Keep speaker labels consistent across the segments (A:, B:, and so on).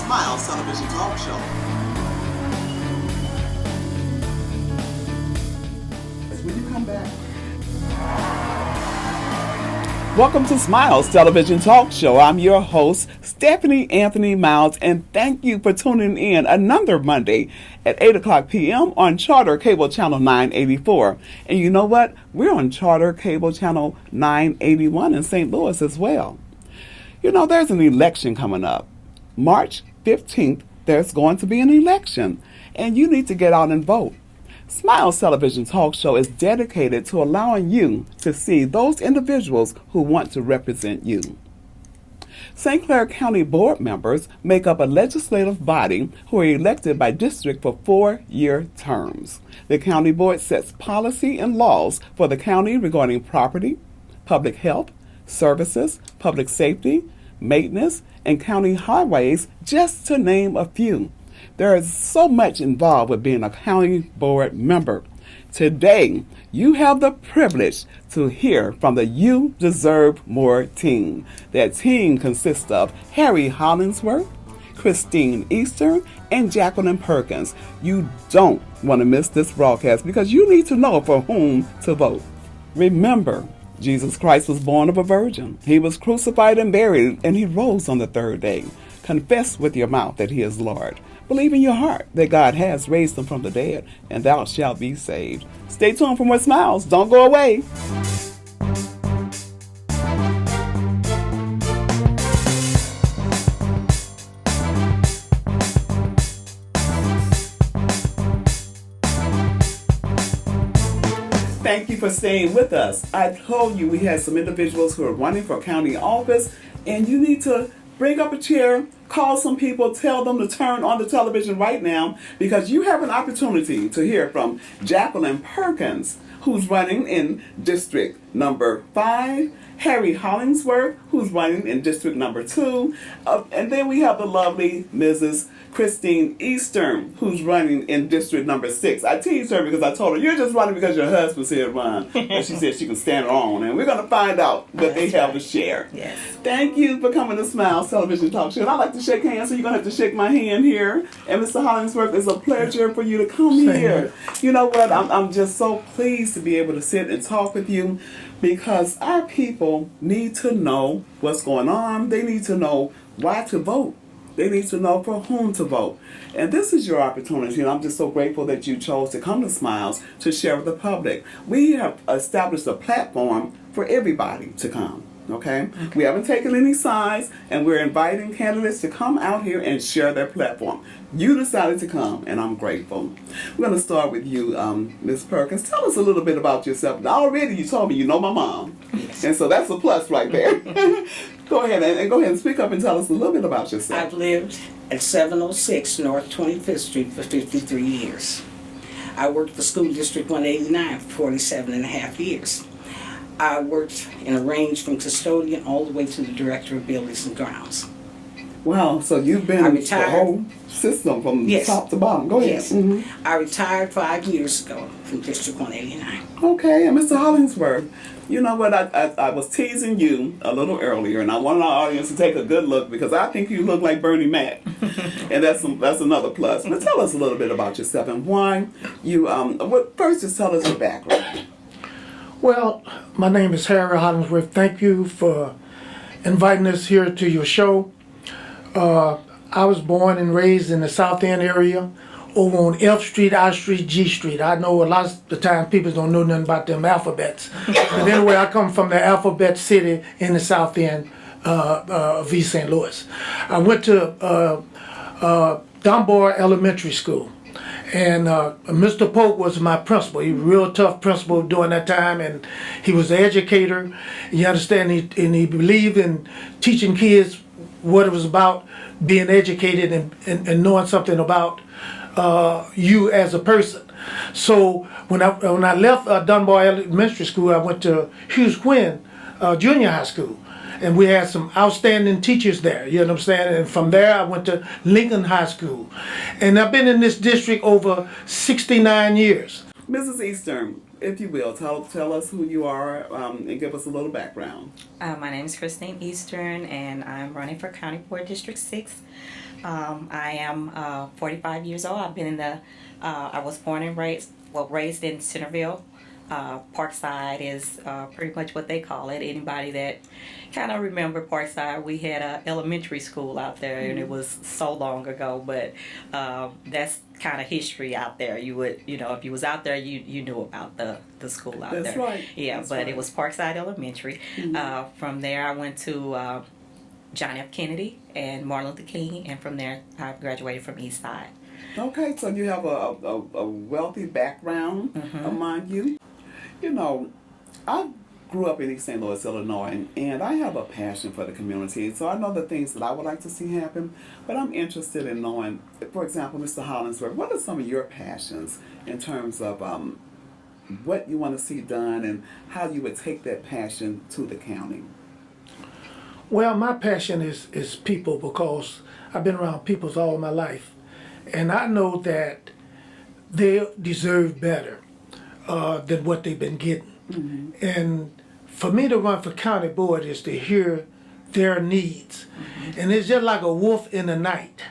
A: Smiles Television Talk Show. When you come back. Welcome to Smiles Television Talk Show. I'm your host, Stephanie Anthony Miles, and thank you for tuning in another Monday at 8 o'clock p.m. on Charter Cable Channel 984. And you know what? We're on Charter Cable Channel 981 in St. Louis as well. You know, there's an election coming up. March 15th, there's going to be an election, and you need to get out and vote. Smiles Television Talk Show is dedicated to allowing you to see those individuals who want to represent you. St. Clair County Board members make up a legislative body who are elected by district for 4-year terms. The county board sets policy and laws for the county regarding property, public health, services, public safety, maintenance, and county highways, just to name a few. There is so much involved with being a county board member. Today, you have the privilege to hear from the You Deserve More team. That team consists of Harry Hollingsworth, Christine Eastern, and Jacqueline Perkins. You don't want to miss this broadcast because you need to know for whom to vote. Remember, Jesus Christ was born of a virgin. He was crucified and buried, and he rose on the third day. Confess with your mouth that he is Lord. Believe in your heart that God has raised him from the dead, and thou shalt be saved. Stay tuned for more Smiles. Don't go away. Thank you for staying with us. I told you we had some individuals who are running for county office, and you need to bring up a chair, call some people, tell them to turn on the television right now, because you have an opportunity to hear from Jacqueline Perkins, who's running in District number 5, Harry Hollingsworth, who's running in District number 2, and then we have the lovely Mrs. Christine Eastern, who's running in District number 6. I teased her because I told her, you're just running because your husband's here to run. But she said she can stand her own, and we're going to find out what they have to share.
B: Yes.
A: Thank you for coming to Smiles Television Talk Show. And I like to shake hands, so you're going to have to shake my hand here. And Mr. Hollingsworth, it's a pleasure for you to come here. You know what? I'm just so pleased to be able to sit and talk with you, because our people need to know what's going on. They need to know why to vote. They need to know for whom to vote. And this is your opportunity, and I'm just so grateful that you chose to come to Smiles to share with the public. We have established a platform for everybody to come. Okay? We haven't taken any sides, and we're inviting candidates to come out here and share their platform. You decided to come, and I'm grateful. We're going to start with you, Ms. Perkins. Tell us a little bit about yourself. Now, already you told me you know my mom, and so that's a plus right there. Go ahead and speak up and tell us a little bit about yourself.
B: I've lived at 706 North 25th Street for 53 years. I worked for School District 189 for 47 and a half years. I worked in a range from custodian all the way to the director of buildings and grounds.
A: Wow, so you've been the whole system from top to bottom. Go ahead.
B: Yes. Mm-hmm. I retired 5 years ago from District 189.
A: Okay, and Mr. Hollingsworth, you know what, I was teasing you a little earlier, and I wanted our audience to take a good look, because I think you look like Bernie Mac, and that's another plus. But tell us a little bit about yourself and why you, first just tell us your background.
C: Well, my name is Harry Hollingsworth. Thank you for inviting us here to your show. I was born and raised in the South End area, over on F Street, I Street, G Street. I know a lot of the time people don't know nothing about them alphabets. But anyway, I come from the alphabet city in the South End of East St. Louis. I went to Dunbar Elementary School. And Mr. Polk was my principal. He was a real tough principal during that time, and he was an educator. You understand, and he believed in teaching kids what it was about, being educated and knowing something about you as a person. So when I left Dunbar Elementary School, I went to Hughes Quinn Junior High School. And we had some outstanding teachers there, you know what I'm saying? And from there, I went to Lincoln High School. And I've been in this district over 69 years.
A: Mrs. Eastern, if you will, tell us who you are and give us a little background.
D: My name is Christine Eastern, and I'm running for County Board District 6. I am 45 years old. I've been in the, I was born and raised in Centerville. Parkside is pretty much what they call it. Anybody that kind of remember Parkside, we had a elementary school out there, and it was so long ago, but that's kind of history out there. You would, if you was out there, you knew about the school out there.
A: That's right.
D: Yeah,
A: That's
D: but
A: right.
D: it was Parkside Elementary. From there, I went to John F. Kennedy and Martin Luther King, and from there, I graduated from East Side.
A: Okay, so you have a wealthy background among you. I grew up in East St. Louis, Illinois, and I have a passion for the community. So I know the things that I would like to see happen, but I'm interested in knowing, for example, Mr. Hollingsworth, what are some of your passions in terms of what you want to see done and how you would take that passion to the county?
C: Well, my passion is people, because I've been around people all my life. And I know that they deserve better than what they've been getting. And for me to run for county board is to hear their needs. And it's just like a wolf in the night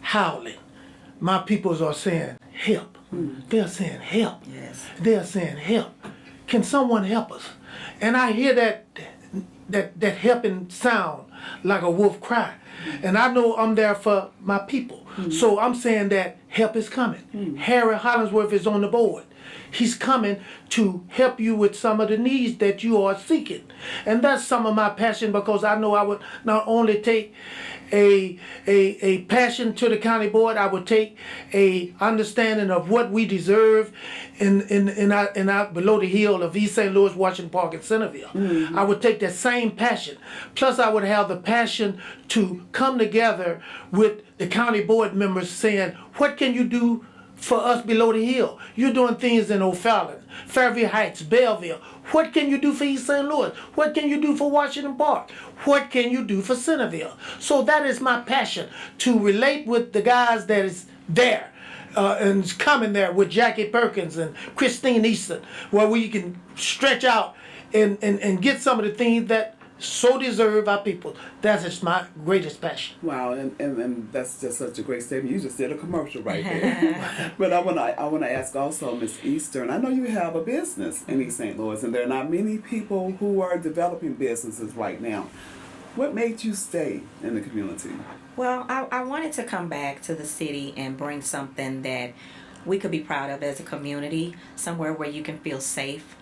C: howling. My peoples are saying, help. They're saying, help.
D: Yes.
C: They're saying, help. Can someone help us? And I hear that helping sound like a wolf cry. And I know I'm there for my people. So I'm saying that help is coming. Harry Hollingsworth is on the board. He's coming to help you with some of the needs that you are seeking. And that's some of my passion, because I know I would not only take a passion to the county board, I would take a understanding of what we deserve in our below the hill of East St. Louis, Washington Park, and Centerville. I would take that same passion. Plus I would have the passion to come together with the county board members saying, what can you do for us below the hill? You're doing things in O'Fallon, Fairview Heights, Belleville. What can you do for East St. Louis? What can you do for Washington Park? What can you do for Centerville? So that is my passion, to relate with the guys that is there and is coming there with Jackie Perkins and Christine Easton, where we can stretch out and get some of the things that so deserve our people. That is my greatest passion.
A: Wow, and that's just such a great statement. You just did a commercial right there. But I wanna ask also, Ms. Eastern, I know you have a business in East St. Louis, and there are not many people who are developing businesses right now. What made you stay in the community?
D: Well, I wanted to come back to the city and bring something that we could be proud of as a community, somewhere where you can feel safe,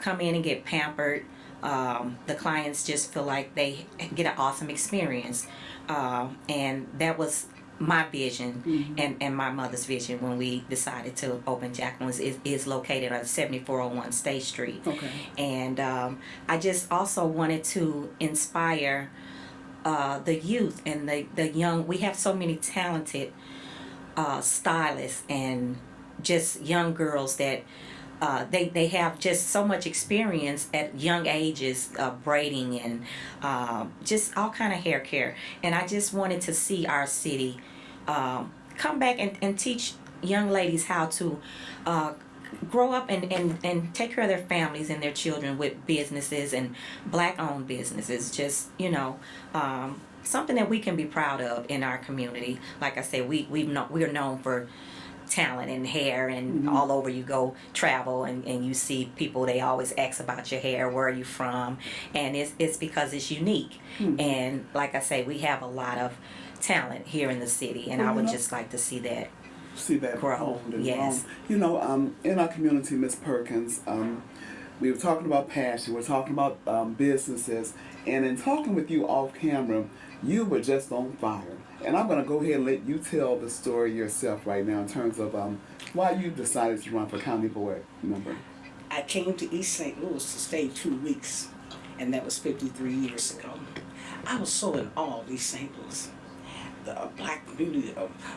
D: come in and get pampered. The clients just feel like they get an awesome experience. And that was my vision and my mother's vision when we decided to open Jacqueline's. Is located on 7401 State Street.
A: Okay.
D: And I just also wanted to inspire the youth and the young. We have so many talented stylists and just young girls that they have just so much experience at young ages, braiding and just all kind of hair care. And I just wanted to see our city come back and teach young ladies how to grow up and take care of their families and their children with businesses and black-owned businesses. Just, something that we can be proud of in our community. Like I said, we're known for talent and hair, and all over you go travel and you see people, they always ask about your hair, where are you from, and it's because it's unique. And like I say, we have a lot of talent here in the city, and I would just like to see that grow.
A: Honed and
D: Yes.
A: grown. In our community, Ms. Perkins, we were talking about passion, we're talking about businesses, and in talking with you off camera, you were just on fire. And I'm going to go ahead and let you tell the story yourself right now in terms of why you decided to run for county board member.
B: I came to East St. Louis to stay 2 weeks, and that was 53 years ago. I was so in awe of East St. Louis. The black community,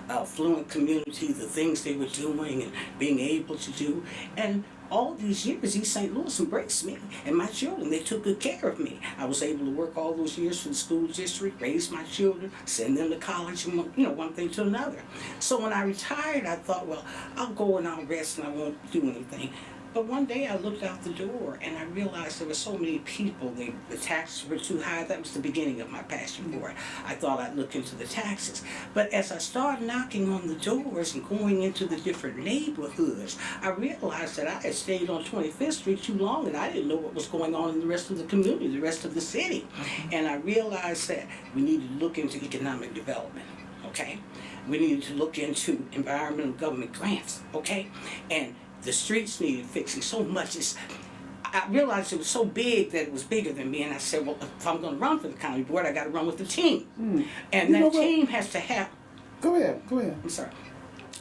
B: affluent community, the things they were doing and being able to do. And all these years, East St. Louis embraced me and my children. They took good care of me. I was able to work all those years for the school district, raise my children, send them to college, and one thing to another. So when I retired, I thought, well, I'll go and I'll rest and I won't do anything. But one day I looked out the door and I realized there were so many people. The taxes were too high. That was the beginning of my passion for it. I thought I'd look into the taxes. But as I started knocking on the doors and going into the different neighborhoods, I realized that I had stayed on 25th Street too long and I didn't know what was going on in the rest of the community, the rest of the city. And I realized that we needed to look into economic development, okay? We needed to look into environmental government grants, okay? And the streets needed fixing so much. I realized it was so big that it was bigger than me, and I said, well, if I'm going to run for the county board, I got to run with the team. And
A: You know
B: that
A: what?
B: team has to have,
A: Go ahead.
B: I'm sorry,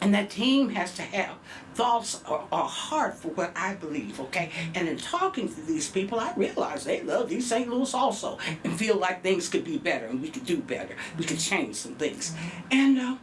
B: and that team has to have thoughts or heart for what I believe, okay? And in talking to these people, I realized they love East St. Louis also and feel like things could be better and we could do better. We could change some things. And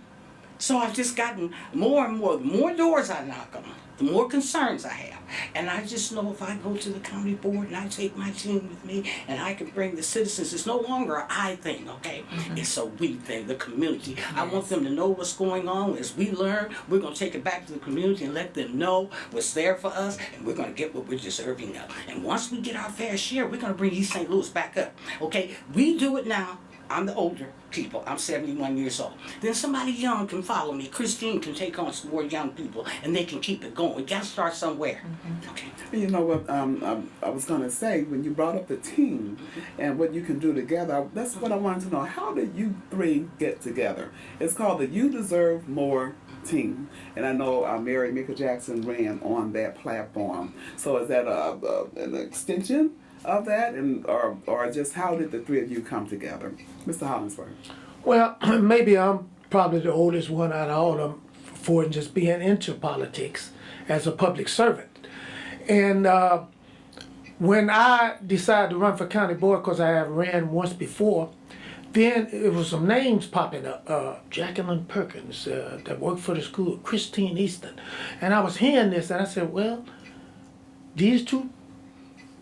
B: so I've just gotten more and more. The more doors I knock on, the more concerns I have. And I just know if I go to the county board and I take my team with me and I can bring the citizens, it's no longer an I thing, okay? It's a we thing, the community. I want them to know what's going on. As we learn, we're going to take it back to the community and let them know what's there for us, and we're going to get what we're deserving of. And once we get our fair share, we're going to bring East St. Louis back up, okay? We do it now. I'm the older people. I'm 71 years old. Then somebody young can follow me. Christine can take on some more young people, and they can keep it going. We got to start somewhere. Okay.
A: You know what I was going to say, when you brought up the team and what you can do together, that's what I wanted to know. How did you three get together? It's called the You Deserve More team. And I know Mary Mika Jackson ran on that platform. So is that an extension of that, and or just how did the three of you come together? Mr. Hollingsworth.
C: Well, maybe I'm probably the oldest one out of all of them for just being into politics as a public servant. And when I decided to run for county board, because I have ran once before, then it was some names popping up. Jacqueline Perkins, that worked for the school, Christine Easton. And I was hearing this and I said, well, these two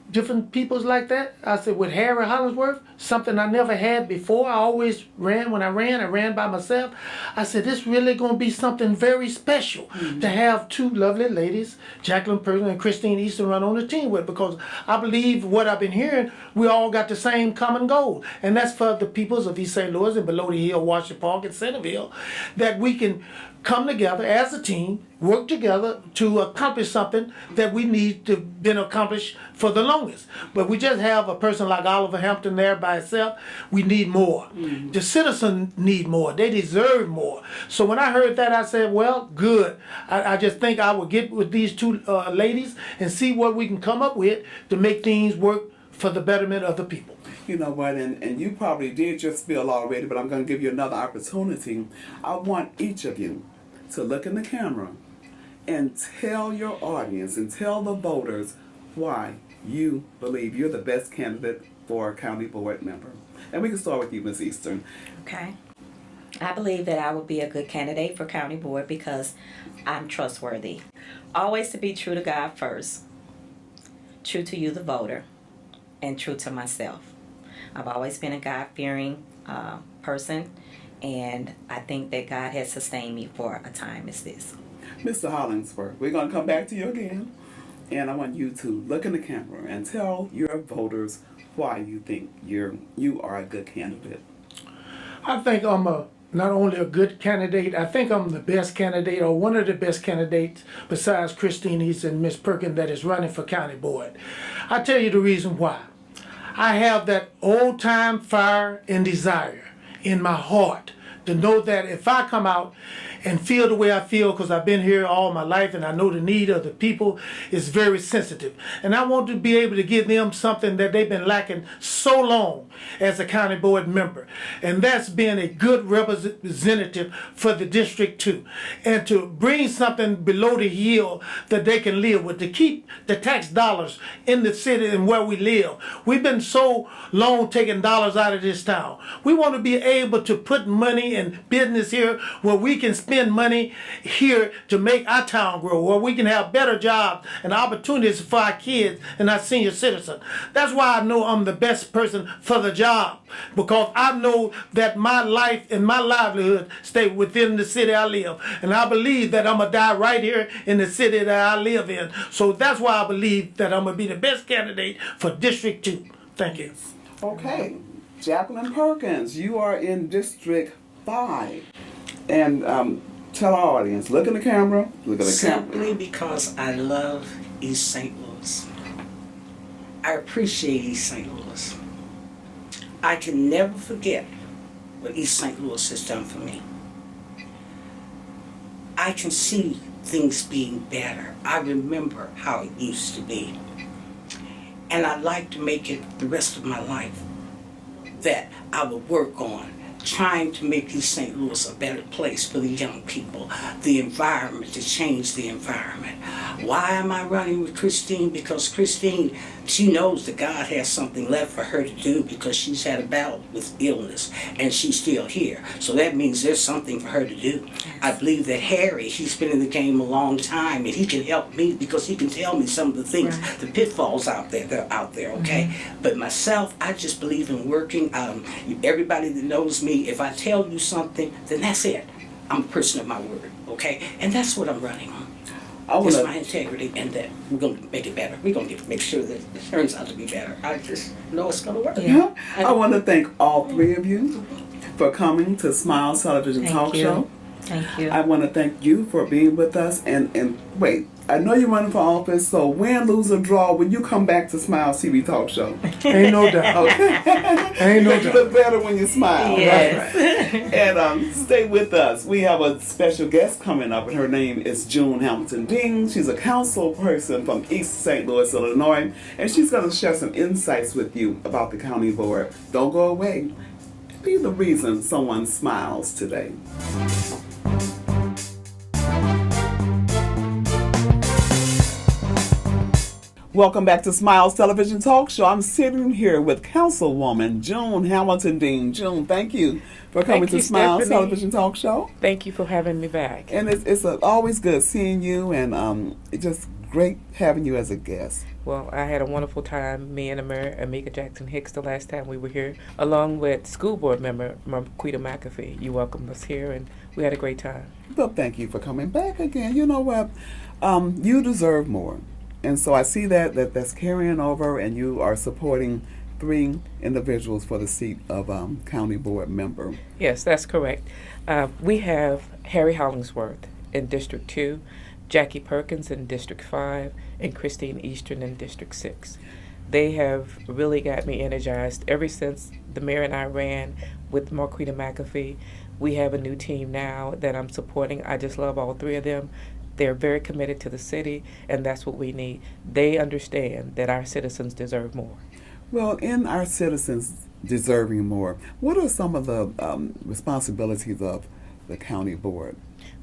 C: different peoples like that. I said, with Harry Hollingsworth, something I never had before. I always ran. When I ran by myself. I said, this really going to be something very special to have two lovely ladies, Jacqueline Perkins and Christine Easton, run on the team with, because I believe what I've been hearing, we all got the same common goal. And that's for the peoples of East St. Louis and below the hill, Washington Park and Centerville, that we can come together as a team, work together to accomplish something that we need to been accomplished for the longest. But we just have a person like Oliver Hampton there by itself. We need more. The citizens need more. They deserve more. So when I heard that, I said, well, good. I just think I will get with these two ladies and see what we can come up with to make things work for the betterment of the people.
A: You know what, and you probably did your spiel already, but I'm going to give you another opportunity. I want each of you to look in the camera and tell your audience and tell the voters why you believe you're the best candidate for a county board member. And we can start with you, Ms. Eastern.
D: Okay. I believe that I would be a good candidate for county board because I'm trustworthy. Always to be true to God first, true to you, the voter, and true to myself. I've always been a God-fearing person, and I think that God has sustained me for a time as this.
A: Mr. Hollingsworth, we're going to come back to you again, and I want you to look in the camera and tell your voters why you think you are a good candidate.
C: I think I'm not only a good candidate, I think I'm the best candidate, or one of the best candidates besides Christine Easton and Miss Perkins that is running for county board. I'll tell you the reason why. I have that old time fire and desire in my heart to know that if I come out and feel the way I feel, because I've been here all my life and I know the need of the people is very sensitive. And I want to be able to give them something that they've been lacking so long as a county board member. And that's being a good representative for the district too. And to bring something below the hill that they can live with, to keep the tax dollars in the city and where we live. We've been so long taking dollars out of this town. We want to be able to put money and business here where we can spend money here to make our town grow, where we can have better jobs and opportunities for our kids and our senior citizens. That's why I know I'm the best person for the job, because I know that my life and my livelihood stay within the city I live. And I believe that I'm going to die right here in the city that I live in. So that's why I believe that I'm going to be the best candidate for District 2. Thank you.
A: Okay, Jacqueline Perkins, you are in District 5. And tell our audience, look in the camera, look at the camera.
B: Simply because I love East St. Louis. I appreciate East St. Louis. I can never forget what East St. Louis has done for me. I can see things being better. I remember how it used to be. And I'd like to make it the rest of my life that I would work on trying to make East St. Louis a better place for the young people, the environment, to change the environment. Why am I running with Christine? Because Christine, she knows that God has something left for her to do, because she's had a battle with illness and she's still here. So that means there's something for her to do. I believe that Harry, he's been in the game a long time, and he can help me because he can tell me some of the things, the pitfalls out there, they're out there, okay? But myself, I just believe in working. Everybody that knows me, if I tell you something, then that's it. I'm a person of my word, okay? And that's what I'm running on. Just my integrity, and that we're going to make it better. We're going to make sure that it turns out to be better. I just know it's going to work.
A: Yeah. I want to thank all three of you for coming to Smiles Television Talk Show.
D: Thank you.
A: I want to thank you for being with us. And wait, I know you're running for office, so win, lose, or draw, when you come back to Smiles TV Talk Show.
C: Ain't no doubt. Ain't no
A: You
C: doubt.
A: look better when you smile.
D: Yes.
A: Right? And stay with us. We have a special guest coming up, and her name is June Hamilton Dean. She's a council person from East St. Louis, Illinois, and she's going to share some insights with you about the county board. Don't go away. Be the reason someone smiles today. Welcome back to Smiles Television Talk Show. I'm sitting here with Councilwoman June Hamilton Dean. June, thank you for coming to Smiles
E: Stephanie.
A: Television Talk Show.
E: Thank you for having me back.
A: And it's always good seeing you, and it's just great having you as a guest.
E: Well, I had a wonderful time, me and Amika Jackson Hicks, the last time we were here, along with school board member Marquita McAfee. You welcomed us here, and we had a great time.
A: Well, thank you for coming back again. You know what? You deserve more. And so I see that's carrying over, and you are supporting 3 individuals for the seat of county board member.
E: Yes, that's correct. We have Harry Hollingsworth in District 2, Jackie Perkins in District 5, and Christine Eastern in District 6. They have really got me energized ever since the mayor and I ran with Marquita McAfee. We have a new team now that I'm supporting. I just love all 3 of them. They're very committed to the city, and that's what we need. They understand that our citizens deserve more.
A: Well, in our citizens deserving more, what are some of the responsibilities of the county board?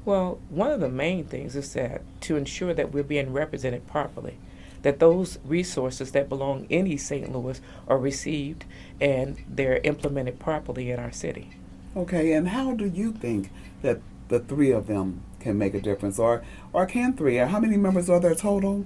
E: Well, one of the main things is that to ensure that we're being represented properly, that those resources that belong in East St. Louis are received and they're implemented properly in our city.
A: Okay, and how do you think that the 3 of them can make a difference, or can 3? How many members are there total?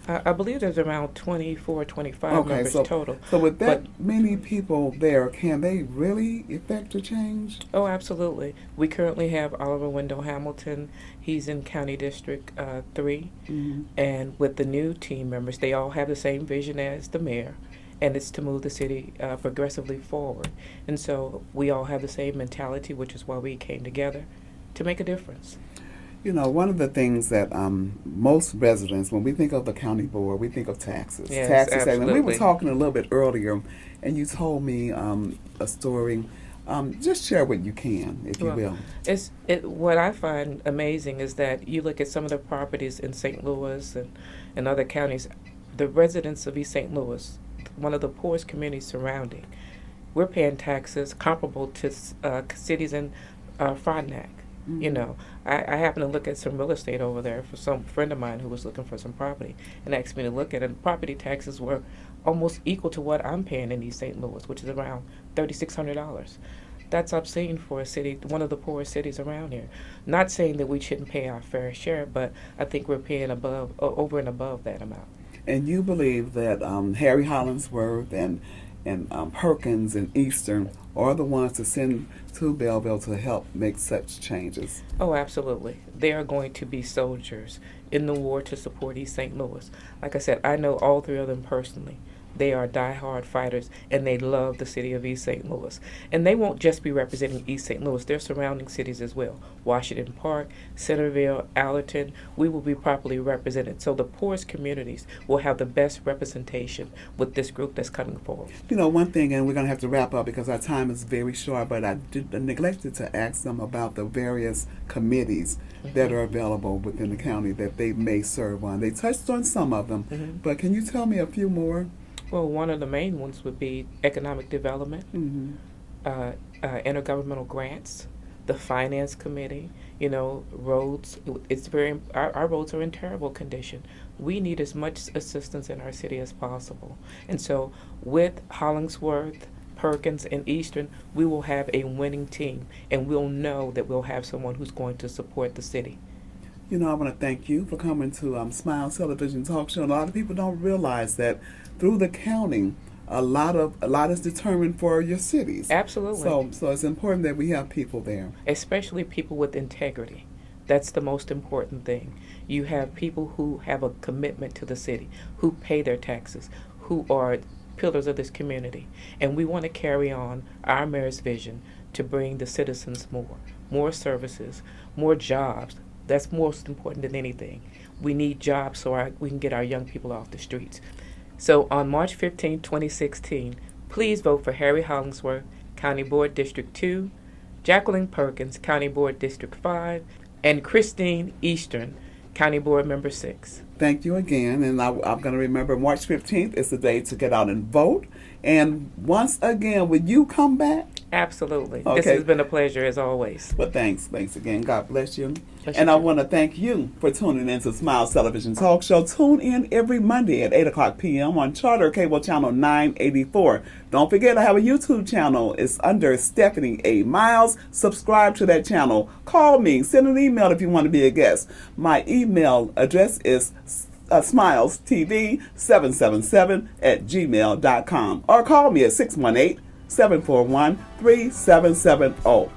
E: I believe there's around 24, 25 members total.
A: So with that many people there, can they really effect a change?
E: Oh, absolutely. We currently have Oliver Wendell Hamilton. He's in County District 3.
A: Mm-hmm.
E: And with the new team members, they all have the same vision as the mayor, and it's to move the city progressively forward. And so we all have the same mentality, which is why we came together to make a difference.
A: You know, one of the things that most residents, when we think of the county board, we think of taxes.
E: Yes,
A: taxes. And we were
E: absolutely.
A: talking a little bit earlier, and you told me a story. Just share what you can, if you will.
E: What I find amazing is that you look at some of the properties in St. Louis and other counties, the residents of East St. Louis, one of the poorest communities surrounding, we're paying taxes comparable to cities in Frontenac.
A: Mm-hmm.
E: You know, I happened to look at some real estate over there for some friend of mine who was looking for some property and asked me to look at it. And property taxes were almost equal to what I'm paying in East St. Louis, which is around $3,600. That's obscene for a city, one of the poorest cities around here. Not saying that we shouldn't pay our fair share, but I think we're paying over and above that amount.
A: And you believe that Harry Hollingsworth and Perkins and Eastern are the ones to send to Belleville to help make such changes?
E: Oh, absolutely. They are going to be soldiers in the war to support East St. Louis. Like I said, I know all three of them personally. They are diehard fighters, and they love the city of East St. Louis. And they won't just be representing East St. Louis, their surrounding cities as well. Washington Park, Centerville, Allerton, we will be properly represented. So the poorest communities will have the best representation with this group that's coming forward.
A: You know, one thing, and we're going to have to wrap up because our time is very short, but I neglected to ask them about the various committees that are available within the county that they may serve on. They touched on some of them, but can you tell me a few more?
E: Well, one of the main ones would be economic development, intergovernmental grants, the finance committee, you know, roads. It's our roads are in terrible condition. We need as much assistance in our city as possible. And so with Hollingsworth, Perkins, and Eastern, we will have a winning team, and we'll know that we'll have someone who's going to support the city.
A: You know, I want to thank you for coming to Smiles Television Talk Show. A lot of people don't realize that through the counting, a lot is determined for your cities.
E: Absolutely.
A: So it's important that we have people there,
E: especially people with integrity. That's the most important thing. You have people who have a commitment to the city, who pay their taxes, who are pillars of this community, and we want to carry on our mayor's vision to bring the citizens more services, more jobs. That's most important than anything. We need jobs so we can get our young people off the streets. So on March 15, 2016, please vote for Harry Hollingsworth, County Board District 2, Jacqueline Perkins, County Board District 5, and Christine Eastern, County Board Member 6.
A: Thank you again, and I'm going to remember March 15th is the day to get out and vote. And once again, will you come back?
E: Absolutely.
A: Okay.
E: This has been a pleasure as always.
A: Well, thanks again. God bless you.
E: Bless
A: and
E: you
A: I
E: too.
A: want to thank you for tuning in to Smiles Television Talk Show. Tune in every Monday at 8 o'clock p.m. on Charter Cable Channel 984. Don't forget, I have a YouTube channel. It's under Stephanie A. Miles. Subscribe to that channel. Call me. Send an email if you want to be a guest. My email address is smilestv777@gmail.com, or call me at 618-741-3770.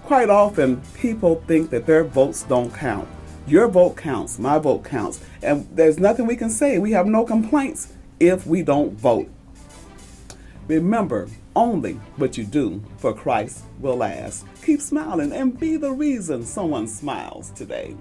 A: Quite often, people think that their votes don't count. Your vote counts. My vote counts. And there's nothing we can say. We have no complaints if we don't vote. Remember, only what you do for Christ will last. Keep smiling and be the reason someone smiles today.